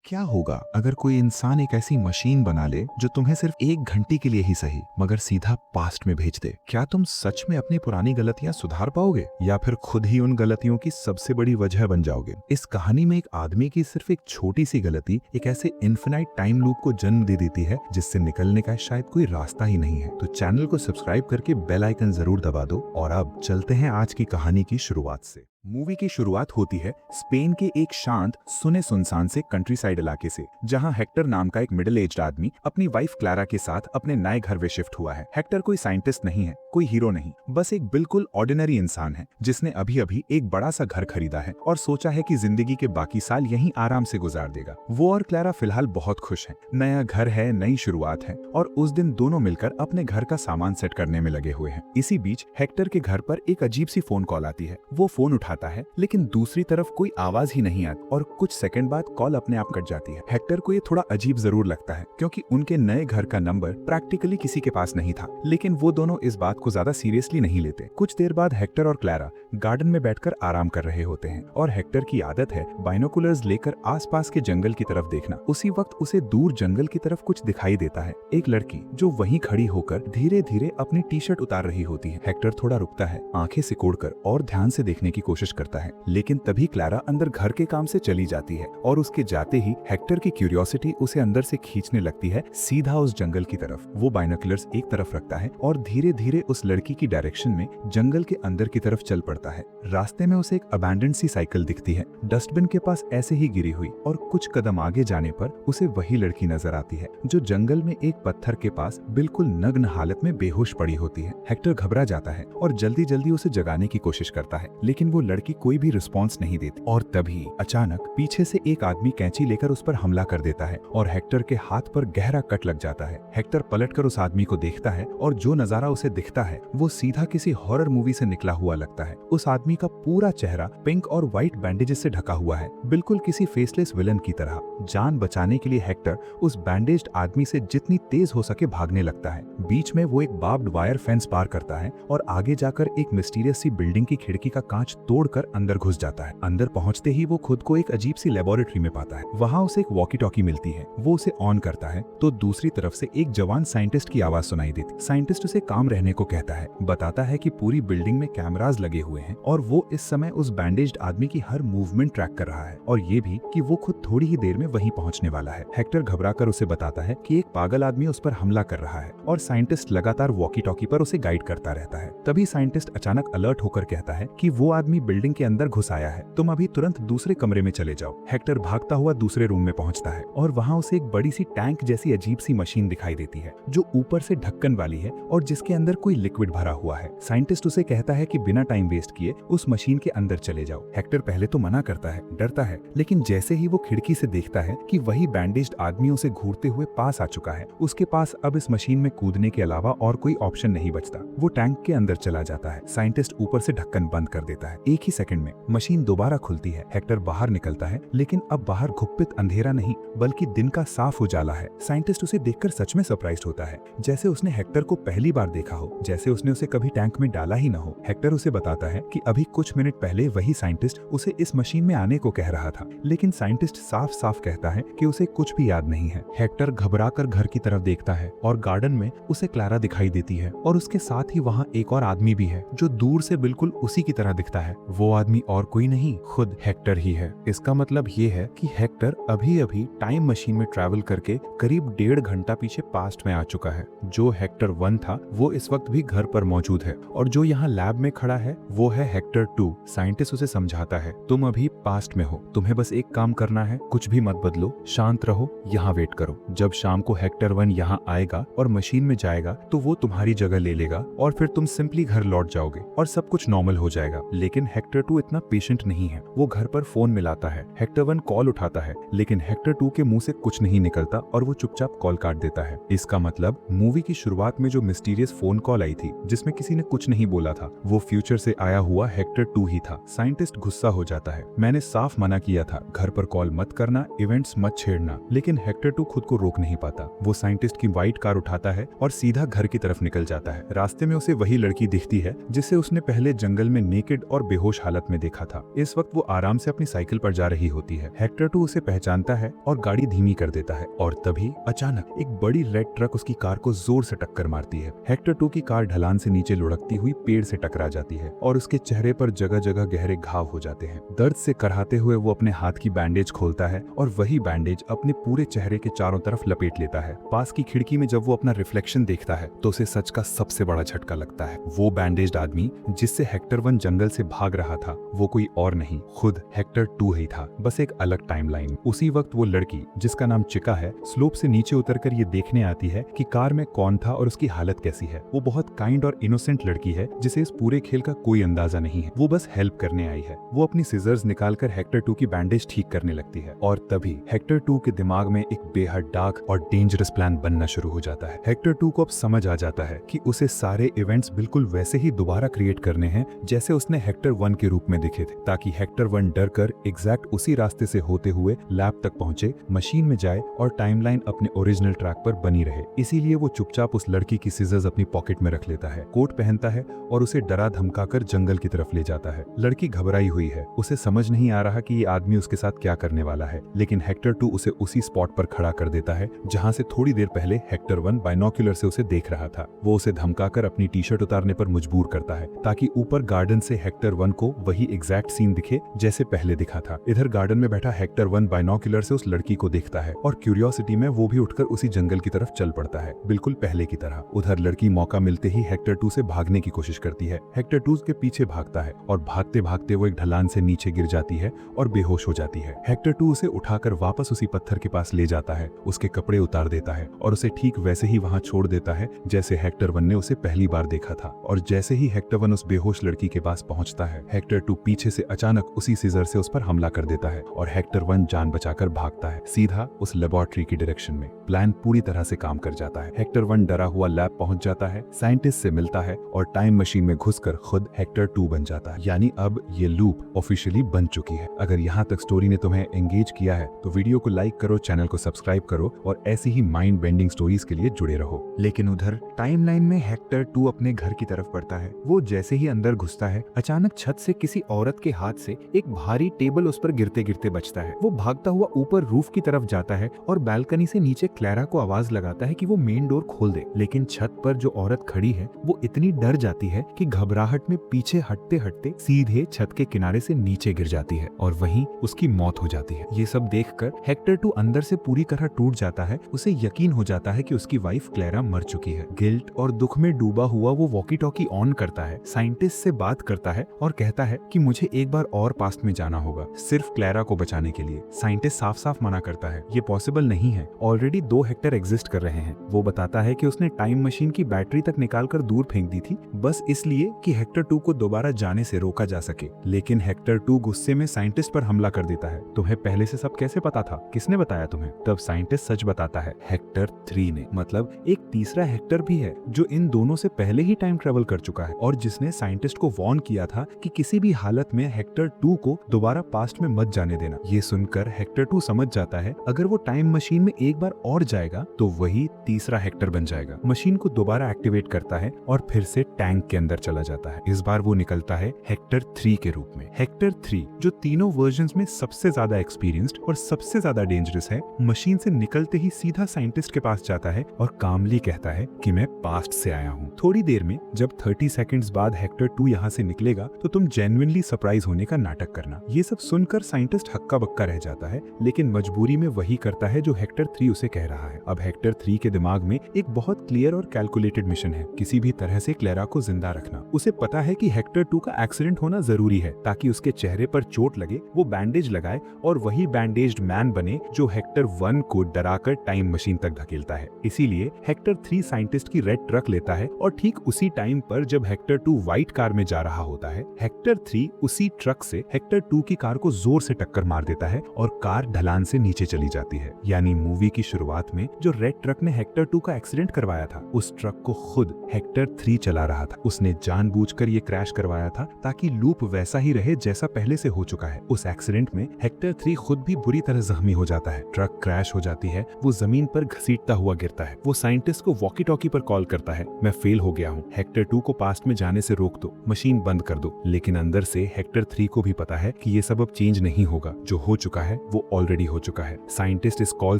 क्या होगा अगर कोई इंसान एक ऐसी मशीन बना ले जो तुम्हें सिर्फ 1 घंटे के लिए ही सही मगर सीधा पास्ट में भेज दे? क्या तुम सच में अपनी पुरानी गलतियां सुधार पाओगे या फिर खुद ही उन गलतियों की सबसे बड़ी वजह बन जाओगे? इस कहानी में एक आदमी की सिर्फ एक छोटी सी गलती एक ऐसे इन्फिनाइट टाइम लूप को जन्म दे देती है जिससे निकलने का शायद कोई रास्ता ही नहीं है। तो चैनल को सब्सक्राइब करके बेल आइकन जरूर दबा दो और अब चलते हैं आज की कहानी की शुरुआत से। मूवी की शुरुआत होती है स्पेन के एक शांत सुने सुनसान से कंट्री साइड इलाके से, जहां हेक्टर नाम का एक मिडिल एज्ड आदमी अपनी वाइफ क्लारा के साथ अपने नए घर में शिफ्ट हुआ है। हेक्टर कोई साइंटिस्ट नहीं है, कोई हीरो नहीं, बस एक बिल्कुल ऑर्डिनरी इंसान है जिसने अभी अभी एक बड़ा सा घर खरीदा है और सोचा है कि जिंदगी के बाकी साल यहीं आराम से गुजार देगा। वो और क्लारा फिलहाल बहुत खुश हैं। नया घर है, नई शुरुआत है और उस दिन दोनों मिलकर अपने घर का सामान सेट करने में लगे हुए हैं। इसी बीच हेक्टर के घर पर एक अजीब सी फोन कॉल आती है। वो फोन उठाता है लेकिन दूसरी तरफ कोई आवाज ही नहीं आती और कुछ सेकंड बाद कॉल अपने आप कट जाती है। हेक्टर को ये थोड़ा अजीब जरूर लगता है क्योंकि उनके नए घर का नंबर प्रैक्टिकली किसी के पास नहीं था, लेकिन वो दोनों इस बात को ज्यादा सीरियसली नहीं लेते। कुछ देर बाद हेक्टर और क्लारा गार्डन में बैठकर आराम कर रहे होते हैं और हेक्टर की आदत है बाइनोकुलर्स लेकर आसपास के जंगल की तरफ देखना। उसी वक्त उसे दूर जंगल की तरफ कुछ दिखाई देता है, एक लड़की जो वहीं खड़ी होकर धीरे धीरे अपनी टी शर्ट उतार रही होती है। हेक्टर थोड़ा रुकता है, आंखें सिकोड़कर और ध्यान से देखने की कोशिश करता है, लेकिन तभी क्लारा अंदर घर के काम से चली जाती है और उसके जाते ही हेक्टर की क्यूरियोसिटी उसे अंदर से खींचने लगती है सीधा उस जंगल की तरफ। वो बाइनोकुलर्स एक तरफ रखता है और धीरे धीरे उस लड़की की डायरेक्शन में जंगल के अंदर की तरफ चल पड़ता है। रास्ते में उसे एक अबैंडन्ड सी साइकिल दिखती है, डस्टबिन के पास ऐसे ही गिरी हुई, और कुछ कदम आगे जाने पर उसे वही लड़की नजर आती है जो जंगल में एक पत्थर के पास बिल्कुल नग्न हालत में बेहोश पड़ी होती है। हेक्टर घबरा जाता है और जल्दी जल्दी उसे जगाने की कोशिश करता है, लेकिन वो लड़की कोई भी रिस्पॉन्स नहीं देती। और तभी अचानक पीछे से एक आदमी कैंची लेकर उस पर हमला कर देता है और हेक्टर के हाथ पर गहरा कट लग जाता है। हेक्टर पलटकर उस आदमी को देखता है और जो नजारा उसे दिखता है वो सीधा किसी हॉरर मूवी से निकला हुआ लगता है। उस आदमी का पूरा चेहरा पिंक और व्हाइट बैंडेजेस से ढका हुआ है, बिल्कुल किसी फेसलेस विलन की तरह। जान बचाने के लिए हेक्टर उस बैंडेज्ड आदमी से जितनी तेज हो सके भागने लगता है। बीच में वो एक बार्ब्ड वायर फेंस पार करता है और आगे जाकर एक मिस्टीरियस सी बिल्डिंग की खिड़की का कांच तोड़कर अंदर घुस जाता है। अंदर पहुंचते ही वो खुद को एक अजीब सी लेबोरेटरी में पाता है। वहां उसे एक वॉकी टॉकी मिलती है। वो उसे ऑन करता है तो दूसरी तरफ से एक जवान साइंटिस्ट की आवाज सुनाई देती। साइंटिस्ट उसे काम रहने को कहता है, बताता है कि पूरी बिल्डिंग में कैमरास लगे हुए हैं और वो इस समय उस बैंडेज्ड आदमी की हर मूवमेंट ट्रैक कर रहा है और ये भी कि वो खुद थोड़ी ही देर में वहीं पहुंचने वाला है। हेक्टर घबराकर उसे बताता है कि एक पागल आदमी उस पर हमला कर रहा है और साइंटिस्ट लगातार वॉकी टॉकी पर उसे गाइड करता रहता है। तभी साइंटिस्ट अचानक अलर्ट होकर कहता है कि वो आदमी बिल्डिंग के अंदर घुस आया है, तुम अभी तुरंत दूसरे कमरे में चले जाओ। हेक्टर भागता हुआ दूसरे रूम में पहुंचता है और वहां उसे एक बड़ी सी टैंक जैसी अजीब सी मशीन दिखाई देती है जो ऊपर से ढक्कन वाली है और जिसके अंदर कोई लिक्विड भरा हुआ है। साइंटिस्ट उसे कहता है कि बिना टाइम वेस्ट किए उस मशीन के अंदर चले जाओ। हेक्टर पहले तो मना करता है, डरता है, लेकिन जैसे ही वो खिड़की से देखता है कि वही बैंडेज्ड आदमी उसे घूरते हुए पास आ चुका है, उसके पास अब इस मशीन में कूदने के अलावा और कोई ऑप्शन नहीं बचता। वो टैंक के अंदर चला जाता है। साइंटिस्ट ऊपर से ढक्कन बंद कर देता है। एक ही सेकंड में मशीन दोबारा खुलती है। हेक्टर बाहर निकलता है, लेकिन अब बाहर गुप्पित अंधेरा नहीं बल्कि दिन का साफ उजाला है। साइंटिस्ट उसे देखकर सच में सरप्राइज्ड होता है, जैसे उसने हेक्टर को पहली बार देखा हो, जैसे उसने उसे कभी टैंक में डाला ही न हो। हेक्टर उसे बताता है कि अभी कुछ मिनट पहले वही साइंटिस्ट उसे इस मशीन में आने को कह रहा था, लेकिन साइंटिस्ट साफ साफ कहता है कि उसे कुछ भी याद नहीं है। हेक्टर घबराकर घर की तरफ देखता है और गार्डन में उसे क्लारा दिखाई देती है और उसके साथ ही वहाँ एक और आदमी भी है जो दूर से बिल्कुल उसी की तरह दिखता है। वो आदमी और कोई नहीं, खुद हेक्टर ही है। इसका मतलब ये है कि हेक्टर अभी अभी टाइम मशीन में ट्रैवल करके करीब 1.5 घंटा पीछे पास्ट में आ चुका है। जो हेक्टर 1 था वो इस वक्त भी घर पर मौजूद है और जो यहाँ लैब में खड़ा है वो है हेक्टर 2। साइंटिस्ट उसे समझाता है, तुम अभी पास्ट में हो, तुम्हें बस एक काम करना है, कुछ भी मत बदलो, शांत रहो, यहाँ वेट करो। जब शाम को हेक्टर 1 यहाँ आएगा और मशीन में जाएगा तो वो तुम्हारी जगह ले लेगा और फिर तुम सिंपली घर लौट जाओगे और सब कुछ नॉर्मल हो जाएगा। लेकिन हेक्टर 2 इतना पेशेंट नहीं है। वो घर पर फोन मिलाता है, हेक्टर 1 कॉल उठाता है, लेकिन हेक्टर 2 के मुंह से कुछ नहीं निकलता और वो चुपचाप कॉल काट देता है। इसका मतलब मूवी की शुरुआत में जो मिस्टीरियस फोन कॉल आई थी जिसमें किसी ने कुछ नहीं बोला था, वो फ्यूचर से आया हुआ हेक्टर 2 ही था। साइंटिस्ट गुस्सा हो जाता है, मैंने साफ मना किया था, घर पर कॉल मत करना, इवेंट्स मत छेड़ना, लेकिन हेक्टर 2 खुद को रोक नहीं पाता। वो साइंटिस्ट की व्हाइट कार उठाता है और सीधा घर की तरफ निकल जाता है। रास्ते में उसे वही लड़की दिखती है जिससे उसने पहले जंगल में नेकेड और बेहोश बेहोश हालत में देखा था। इस वक्त वो आराम से अपनी साइकिल पर जा रही होती है। हेक्टर 2 उसे पहचानता है और गाड़ी धीमी कर देता है और तभी अचानक एक बड़ी रेड ट्रक उसकी कार को जोर से टक्कर मारती है। हेक्टर 2 की कार ढलान से नीचे लुढ़कती हुई पेड़ से टकरा जाती है और उसके चेहरे पर जगह जगह गहरे घाव हो जाते हैं। दर्द से कराहते हुए वो अपने हाथ की बैंडेज खोलता है और वही बैंडेज अपने पूरे चेहरे के चारों तरफ लपेट लेता है। पास की खिड़की में जब वो अपना रिफ्लेक्शन देखता है तो उसे सच का सबसे बड़ा झटका लगता है। वो बैंडेज्ड आदमी जिससे हेक्टर 1 जंगल से भाग रहा था वो कोई और नहीं, खुद हेक्टर 2 ही था, बस एक अलग टाइमलाइन। उसी वक्त वो लड़की जिसका नाम चिका है स्लोप से नीचे उतरकर ये देखने आती है कि कार में कौन था और उसकी हालत कैसी है। वो बहुत काइंड और इनोसेंट लड़की है जिसे इस पूरे खेल का कोई अंदाजा नहीं है, वो बस हेल्प करने आई है। वो अपनी सिजर्स निकालकर हेक्टर 2 की बैंडेज ठीक करने लगती है और तभी हेक्टर 2 के दिमाग में एक बेहद डार्क और डेंजरस प्लान बनना शुरू हो जाता है। हेक्टर 2 को अब समझ आ जाता है कि उसे सारे इवेंट्स बिल्कुल वैसे ही दोबारा क्रिएट करने हैं जैसे उसने हेक्टर 1 के रूप में दिखे थे, ताकि हेक्टर 1 डर कर एग्जैक्ट उसी रास्ते से होते हुए लैब तक पहुंचे, मशीन में जाए और टाइमलाइन अपने ओरिजिनल ट्रैक पर बनी रहे। इसीलिए वो चुपचाप उस लड़की की सिजर्स अपनी पॉकेट में रख लेता है, कोट पहनता है और उसे डरा धमकाकर जंगल की तरफ ले जाता है। लड़की घबराई हुई है, उसे समझ नहीं आ रहा कि ये आदमी उसके साथ क्या करने वाला है, लेकिन हेक्टर 2 उसे उसी स्पॉट पर खड़ा कर देता है जहां से थोड़ी देर पहले हेक्टर 1 बाइनोक्यूलर से उसे देख रहा था। वो उसे धमकाकर अपनी टी शर्ट उतारने पर मजबूर करता है ताकि ऊपर गार्डन से हेक्टर 1 को वही एग्जैक्ट सीन दिखे जैसे पहले दिखा था। इधर गार्डन में बैठा हेक्टर 1 बाइनोक्यूलर से उस लड़की को देखता है और क्यूरियोसिटी में वो भी उठकर उसी जंगल की तरफ चल पड़ता है, बिल्कुल पहले की तरह। उधर लड़की मौका मिलते ही हेक्टर 2 से भागने की कोशिश करती है। हेक्टर 2 के पीछे भागता है और भागते भागते वो एक ढलान से नीचे गिर जाती है और बेहोश हो जाती है। हेक्टर 2 उसे उठाकर वापस उसी पत्थर के पास ले जाता है, उसके कपड़े उतार देता है और उसे ठीक वैसे ही वहां छोड़ देता है जैसे हेक्टर 1 ने उसे पहली बार देखा था। और जैसे ही हेक्टर 1 उस बेहोश लड़की के पास पहुंचता है, हेक्टर 2 पीछे से अचानक उसी सीजर से उस पर हमला कर देता है और हेक्टर 1 जान बचाकर भागता है सीधा उस लेबोरेटरी की डायरेक्शन में। प्लान पूरी तरह से काम कर जाता है। हेक्टर 1 डरा हुआ लैब पहुंच जाता है, साइंटिस्ट से मिलता है और टाइम मशीन में घुसकर खुद हेक्टर 2 बन जाता है। यानी अब ये लूप ऑफिशियली बन चुकी है। अगर यहाँ तक स्टोरी ने तुम्हें एंगेज किया है तो वीडियो को लाइक करो, चैनल को सब्सक्राइब करो और ऐसी ही माइंड बेंडिंग स्टोरीज के लिए जुड़े रहो। लेकिन उधर टाइमलाइन में हेक्टर 2 अपने घर की तरफ बढ़ता है। वो जैसे ही अंदर घुसता है, अचानक छत से किसी औरत के हाथ से एक भारी टेबल उस पर गिरते गिरते बचता है। वो भागता हुआ ऊपर रूफ की तरफ जाता है और बालकनी से नीचे क्लैरा को आवाज लगाता है कि वो मेन डोर खोल दे। लेकिन छत पर जो औरत खड़ी है वो इतनी डर जाती है कि घबराहट में पीछे हटते हटते सीधे छत के किनारे से नीचे गिर जाती है और वहीं उसकी मौत हो जाती है। ये सब देखकर हेक्टर 2 अंदर से पूरी तरह टूट जाता है। उसे यकीन हो जाता है कि उसकी वाइफ क्लैरा मर चुकी है। गिल्ट और दुख में डूबा हुआ वो वॉकी टॉकी ऑन करता है, साइंटिस्ट से बात करता है और कहता है कि मुझे एक बार और पास्ट में जाना होगा, सिर्फ क्लैरा को बचाने के लिए। साइंटिस्ट साफ साफ मना करता है, ये पॉसिबल नहीं है, ऑलरेडी 2 हेक्टर एग्जिस्ट कर रहे हैं। वो बताता है कि उसने टाइम मशीन की बैटरी तक निकालकर दूर फेंक दी थी, बस इसलिए कि हेक्टर 2 को दोबारा जाने से रोका जा सके। लेकिन हेक्टर 2 गुस्से में साइंटिस्ट पर हमला कर देता है। तुम्हें पहले से सब कैसे पता था? किसने बताया तुम्हें? तब साइंटिस्ट सच बताता है, हेक्टर 3 ने। मतलब एक तीसरा हेक्टर भी है जो इन दोनों से पहले ही टाइम ट्रेवल कर चुका है और जिसने साइंटिस्ट को वार्न किया था कि किसी भी हालत में हेक्टर 2 को दोबारा पास्ट में मत जाने देना। ये सुनकर हेक्टर 2 समझ जाता है अगर वो टाइम मशीन में एक बार और जाएगा तो वही तीसरा हेक्टर बन जाएगा। मशीन को दोबारा एक्टिवेट करता है और फिर से टैंक के अंदर चला जाता है। इस बार वो निकलता है हेक्टर 3 के रूप में। हेक्टर 3 जो तीनों वर्जन्स में सबसे ज्यादा एक्सपीरियंस्ड और सबसे ज्यादा डेंजरस है, मशीन से निकलते ही सीधा साइंटिस्ट के पास जाता है और कामली कहता है कि मैं पास्ट से आया हूँ। थोड़ी देर में जब 30 सेकंड्स बाद हेक्टर 2 यहाँ से निकलेगा तो तुम जेन्युइनली सरप्राइज होने का नाटक करना। ये सब सुनकर साइंटिस्ट हक्का बक्का रह जाता है, लेकिन मजबूरी में वही करता है जो हेक्टर 3 उसे कह रहा है। अब हेक्टर 3 के दिमाग में एक बहुत क्लियर और कैलकुलेटेड मिशन है, किसी भी तरह से क्लैरा को जिंदा रखना। उसे पता है कि हेक्टर 2 का एक्सीडेंट होना जरूरी है ताकि उसके चेहरे पर चोट लगे, वो बैंडेज लगाए और वही बैंडेज्ड मैन बने जो हेक्टर 1 को डराकर टाइम मशीन तक धकेलता है। इसीलिए हेक्टर 3 साइंटिस्ट की रेड ट्रक लेता है और ठीक उसी टाइम पर जब हेक्टर 2 व्हाइट कार में जा रहा होता है, हेक्टर 3 उसी ट्रक से हेक्टर 2 की कार को जोर से टक्कर मार देता है और कार ढलान से नीचे चली जाती है। यानी मूवी की शुरुआत में जो रेड ट्रक ने हेक्टर 2 का एक्सीडेंट करवाया था, उस ट्रक को खुद हेक्टर 3 चला रहा था। उसने जानबूझकर ये क्रैश करवाया था ताकि लूप वैसा ही रहे जैसा पहले से हो चुका है। उस एक्सीडेंट में हेक्टर 3 खुद भी बुरी तरह जख्मी हो जाता है। ट्रक क्रैश हो जाती है, वो जमीन पर घसीटता हुआ गिरता है। वो साइंटिस्ट को वॉकी टॉकी पर कॉल करता है, मैं फेल हो गया हूँ, हेक्टर 2 को पास्ट में जाने से रोक दो, मशीन बंद कर दो। लेकिन अंदर से हेक्टर 3 को भी पता है कि ये सब अब चेंज नहीं होगा। जो हो चुका है वो ऑलरेडी हो चुका है। साइंटिस्ट इस कॉल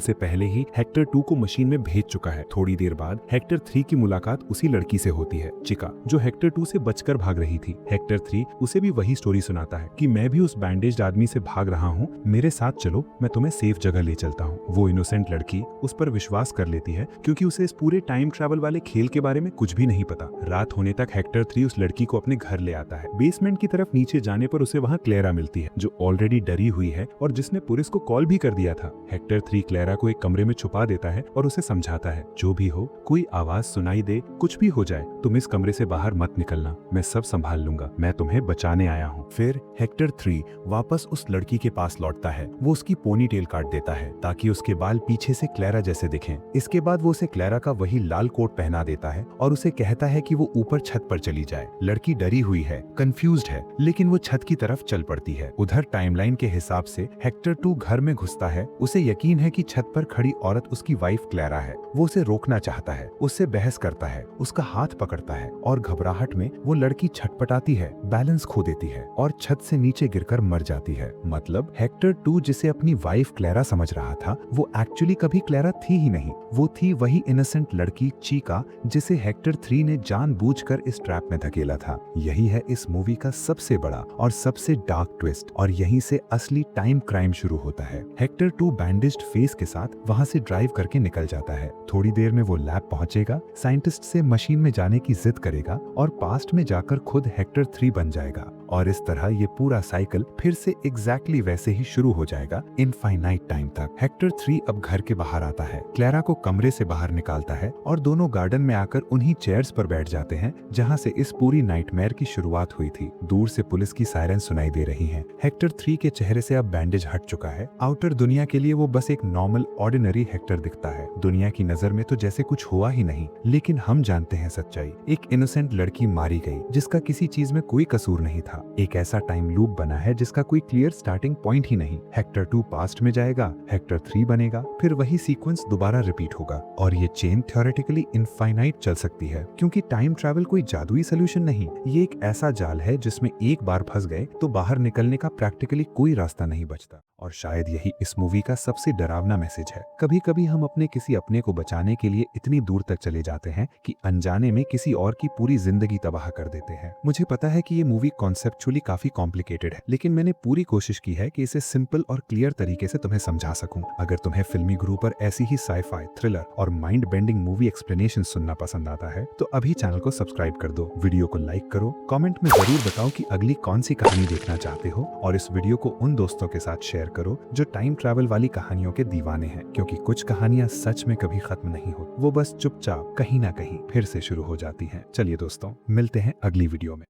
से पहले ही हेक्टर 2 को मशीन में भेज चुका है। थोड़ी देर बाद हेक्टर 3 की मुलाकात उसी लड़की से होती है, चिका, जो हेक्टर 2 से बचकर भाग रही थी। हेक्टर 3 उसे भी वही स्टोरी सुनाता है कि मैं भी उस बैंडेज्ड आदमी से भाग रहा हूँ, मेरे साथ चलो, मैं तुम्हें सेफ जगह ले चलता हूँ। वो इनोसेंट लड़की उस पर विश्वास कर लेती है क्योंकि उसे इस पूरे टाइम ट्रैवल वाले खेल के बारे में कुछ भी नहीं पता। रात होने तक हेक्टर 3 उस लड़की को अपने घर ले आता है। बेसमेंट की तरफ नीचे जाने पर उसे वहाँ क्लेरा मिलती है, जो ऑलरेडी डरी हुई है और जिसने पुलिस को कॉल भी कर दिया था। हेक्टर 3 क्लेरा को एक कमरे में छुपा देता है और उसे समझाता है, जो भी हो, कोई आवाज सुनाई दे, कुछ भी हो जाए, तुम इस कमरे से बाहर मत निकलना, मैं सब संभाल लूंगा, मैं तुम्हें बचाने आया हूँ। फिर हेक्टर 3 वापस उस लड़की के पास लौटता है। वो उसकी पोनी टेल काट देता है ताकि उसके बाल पीछे से क्लेरा जैसे दिखें। इसके बाद वो उसे क्लेरा का वही लाल कोट पहना देता है और उसे कहता है कि वो ऊपर छत पर चली जाए। लड़की डरी हुई है, कंफ्यूज्ड है, लेकिन वो छत की तरफ चल पड़ती है। उधर टाइमलाइन के हिसाब से हेक्टर 2 घर में घुसता है। उसे यकीन है कि छत पर खड़ी औरत उसकी वाइफ क्लेरा है। वो उसे रोकना चाहता है, उससे बहस करता है, उसका हाथ पकड़ता है और घबराहट में वो लड़की छटपटाती है, बैलेंस खो देती है और छत से नीचे गिरकर मर जाती है। मतलब हेक्टर 2 जिसे अपनी वाइफ क्लेरा समझ रहा था, वो एक्चुअली कभी क्लेरा थी ही नहीं। वो थी वही इनोसेंट लड़की चिका जिसे हेक्टर 3 ने जानबूझकर इस ट्रैप में धकेला था। यही है इस मूवी का सबसे बड़ा और सबसे डार्क ट्विस्ट और यहीं से असली टाइम क्राइम शुरू होता है। हेक्टर 2 बैंडेज्ड फेस के साथ वहां से ड्राइव करके निकल जाता है। थोड़ी देर में वो लैब पहुंचेगा, साइंटिस्ट से मशीन में जाने की जिद करेगा और पास्ट में जाकर खुद हेक्टर 3 बन जाएगा। और इस तरह ये पूरा साइकिल फिर से एग्जैक्टली वैसे ही शुरू हो जाएगा इनफाइनाइट टाइम तक। हेक्टर 3 अब घर के बाहर आता है, क्लेरा को कमरे से बाहर निकालता है और दोनों गार्डन में आकर उन्हीं चेयर्स पर बैठ जाते हैं जहां से इस पूरी नाइटमेयर की शुरुआत हुई थी। दूर से पुलिस की सायरन सुनाई दे रही हैं। हेक्टर 3 के चेहरे से अब बैंडेज हट चुका है। आउटर दुनिया के लिए वो बस एक नॉर्मल ऑर्डिनरी हेक्टर दिखता है। दुनिया की नजर में तो जैसे कुछ हुआ ही नहीं, लेकिन हम जानते हैं सच्चाई। एक इनोसेंट लड़की मारी गई जिसका किसी चीज में कोई कसूर नहीं था। एक ऐसा टाइम लूप बना है जिसका कोई क्लियर स्टार्टिंग पॉइंट ही नहीं। हेक्टर 2 पास्ट में जाएगा, हेक्टर 3 बनेगा, फिर वही सीक्वेंस दोबारा रिपीट होगा और ये चेन थ्योरेटिकली इनफाइनाइट चल सकती है क्योंकि टाइम ट्रैवल कोई जादुई सोल्यूशन नहीं। ये एक ऐसा जाल है जिसमें एक बार फंस गए तो बाहर निकलने का प्रैक्टिकली कोई रास्ता नहीं बचता। और शायद यही इस मूवी का सबसे डरावना मैसेज है। कभी कभी हम अपने किसी अपने को बचाने के लिए इतनी दूर तक चले जाते हैं कि अनजाने में किसी और की पूरी जिंदगी तबाह कर देते हैं। मुझे पता है कि ये मूवी कॉन्सेप्चुअली काफी कॉम्प्लिकेटेड है, लेकिन मैंने पूरी कोशिश की है कि इसे सिंपल और क्लियर तरीके से तुम्हें समझा सकूं। अगर तुम्हें फिल्मी गुरु पर ऐसी ही साई-फाई, थ्रिलर और माइंड बेंडिंग मूवी एक्सप्लेनेशन सुनना पसंद आता है तो अभी चैनल को सब्सक्राइब कर दो, वीडियो को लाइक करो, कमेंट में जरूर बताओ कि अगली कौन सी कहानी देखना चाहते हो और इस वीडियो को उन दोस्तों के साथ शेयर करो जो टाइम ट्रैवल वाली कहानियों के दीवाने हैं, क्योंकि कुछ कहानियां सच में कभी खत्म नहीं होती, वो बस चुपचाप कहीं ना कहीं फिर से शुरू हो जाती हैं। चलिए दोस्तों, मिलते हैं अगली वीडियो में।